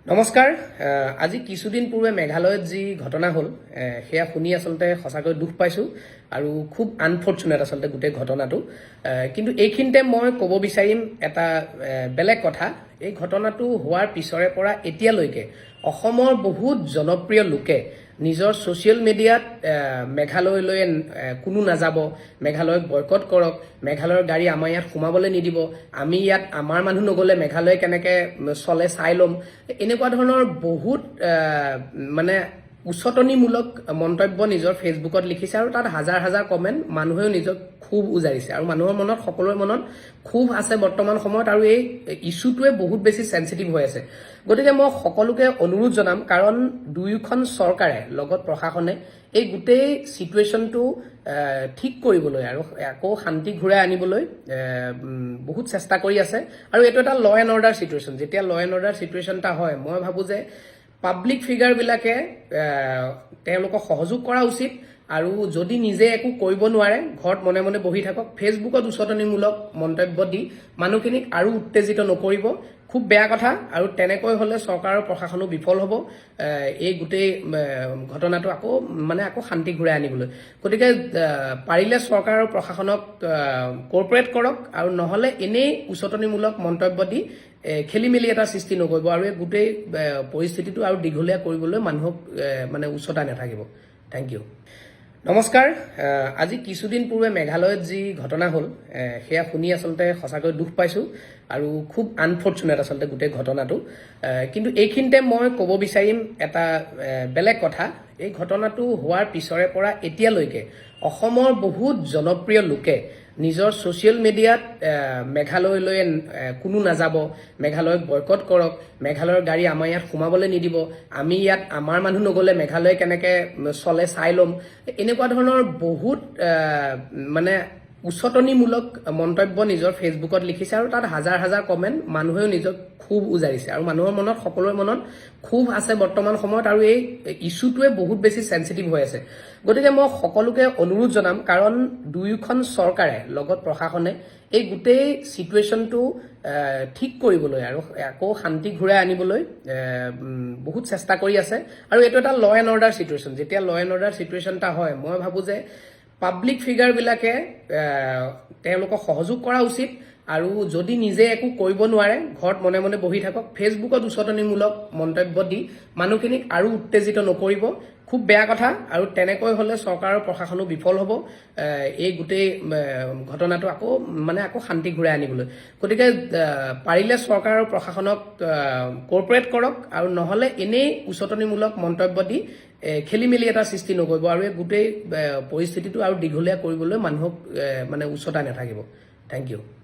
নমস্কাৰ আজি কিছুদিন পূৰ্বে মেঘালয়ত যি ঘটনা হ'ল সেয়া শুনি আসলতে সঁচাকৈ দুখ পাইছোঁ আৰু খুব আনফৰ্চুনেট আসলতে গোটেই ঘটনাটো কিন্তু এইখিনিতে মই ক'ব বিচাৰিম এটা বেলেগ কথা এই ঘটনাটো হোৱাৰ পিছৰে পৰা এতিয়ালৈকে অসমৰ বহুত জনপ্ৰিয় লোকে নিজৰ ছ'চিয়েল মিডিয়াত মেঘালয়লৈ কোনো নাযাব, মেঘালয়ক বয়কট কৰক, মেঘালয়ৰ গাড়ী আমাৰ ইয়াত সোমাবলৈ নিদিব, আমি ইয়াত আমাৰ মানুহ নগ'লে মেঘালয় কেনেকৈ চলে চাই ল'ম, এনেকুৱা ধৰণৰ বহুত মানে উচতনিমূলক মন্তব্য নিজৰ ফেচবুকত লিখিছে আৰু তাত হাজাৰ হাজাৰ কমেণ্ট, মানুহেও নিজক ক্ষোভ উজাৰিছে আৰু মানুহৰ মনত সকলোৰে মনত ক্ষোভ আছে বৰ্তমান সময়ত আৰু এই ইছ্যুটোৱে বহুত বেছি চেঞ্চিটিভ হৈ আছে। গতিকে মই সকলোকে অনুৰোধ জনাম, কাৰণ দুয়োখন চৰকাৰে লগত প্ৰশাসনে এই গোটেই চিটুৱেশ্যনটো ঠিক কৰিবলৈ আৰু আকৌ শান্তি ঘূৰাই আনিবলৈ বহুত চেষ্টা কৰি আছে আৰু এইটো এটা ল এণ্ড অৰ্ডাৰ চিটুৱেশ্যন। যেতিয়া ল এণ্ড অৰ্ডাৰ চিটুৱেশ্যন এটা হয়, মই ভাবোঁ যে পাব্লিক ফিগাৰবিলাকে তেওঁলোকক সহযোগ কৰা উচিত আৰু যদি নিজে একো কৰিব নোৱাৰে ঘৰত মনে মনে বহি থাকক, ফেচবুকত উচতনিমূলক মন্তব্য দি মানুহখিনিক আৰু উত্তেজিত নকৰিব, খুব বেয়া কথা। আৰু তেনেকৈ হ'লে চৰকাৰৰ প্ৰশাসনো বিফল হ'ব এই গোটেই ঘটনাটো আকৌ শান্তি ঘূৰাই আনিবলৈ। গতিকে পাৰিলে চৰকাৰ আৰু প্ৰশাসনক কৰ্পৰেট কৰক আৰু নহ'লে এনেই উচতনিমূলক মন্তব্য দি খেলি মেলি এটা সৃষ্টি নকৰিব আৰু এই গোটেই পৰিস্থিতিটো আৰু দীঘলীয়া কৰিবলৈ মানুহক উচতাই নাথাকিব। Thank you. নমস্কাৰ আজি কিছুদিন পূৰ্বে মেঘালয়ত যি ঘটনা হ'ল সেয়া শুনি আসলতে সঁচাকৈ দুখ পাইছোঁ আৰু খুব আনফৰ্চুনেট আসলতে গোটেই ঘটনাটো কিন্তু এইখিনিতে মই ক'ব বিচাৰিম এটা বেলেগ কথা। এই ঘটনাটো হোৱাৰ পিছৰে পৰা এতিয়ালৈকে অসমৰ বহুত জনপ্ৰিয় লোকে নিজৰ ছ'চিয়েল মিডিয়াত মেঘালয়লৈ কোনো নাযাব, মেঘালয়ক বয়কট কৰক, মেঘালয়ৰ গাড়ী আমাৰ ইয়াত সোমাবলৈ নিদিব, আমি ইয়াত আমাৰ মানুহ নগ'লে মেঘালয় কেনেকৈ চলে চাই ল'ম, এনেকুৱা ধৰণৰ বহুত উচতনিমূলক মন্তব্য নিজৰ ফেচবুকত লিখিছে আৰু তাত হাজাৰ হাজাৰ কমেণ্ট, মানুহেও নিজক ক্ষোভ উজাৰিছে আৰু মানুহৰ মনত সকলোৰে মনত ক্ষোভ আছে বৰ্তমান সময়ত আৰু এই ইছ্যুটোৱে বহুত বেছি চেঞ্চিটিভ হৈ আছে। গতিকে মই সকলোকে অনুৰোধ জনাম, কাৰণ দুয়োখন চৰকাৰে লগত প্ৰশাসনে এই গোটেই চিটুৱেশ্যনটো ঠিক কৰিবলৈ আৰু আকৌ শান্তি ঘূৰাই আনিবলৈ বহুত চেষ্টা কৰি আছে আৰু এইটো এটা ল এণ্ড অৰ্ডাৰ চিটুৱেশ্যন। যেতিয়া ল এণ্ড অৰ্ডাৰ চিটুৱেশ্যন এটা হয়, মই ভাবোঁ যে পাব্লিক ফিগাৰবিলাকে তেওঁলোকক সহযোগ কৰা উচিত আৰু যদি নিজে একো কৰিব নোৱাৰে ঘৰত মনে মনে বহি থাকক, ফেচবুকত উচতনিমূলক মন্তব্য দি মানুহখিনিক আৰু উত্তেজিত নকৰিব, খুব বেয়া কথা। আৰু তেনেকৈ হ'লে চৰকাৰৰ প্ৰশাসনো বিফল হ'ব এই গোটেই ঘটনাটো আকৌ শান্তি ঘূৰাই আনিবলৈ। গতিকে পাৰিলে চৰকাৰ আৰু প্ৰশাসনক কৰ্পৰেট কৰক আৰু নহ'লে এনেই উচতনিমূলক মন্তব্য দি খেলি মেলি এটা সৃষ্টি নকৰিব আৰু এই গোটেই পৰিস্থিতিটো আৰু দীঘলীয়া কৰিবলৈ মানুহক উচতাই নাথাকিব। Thank U.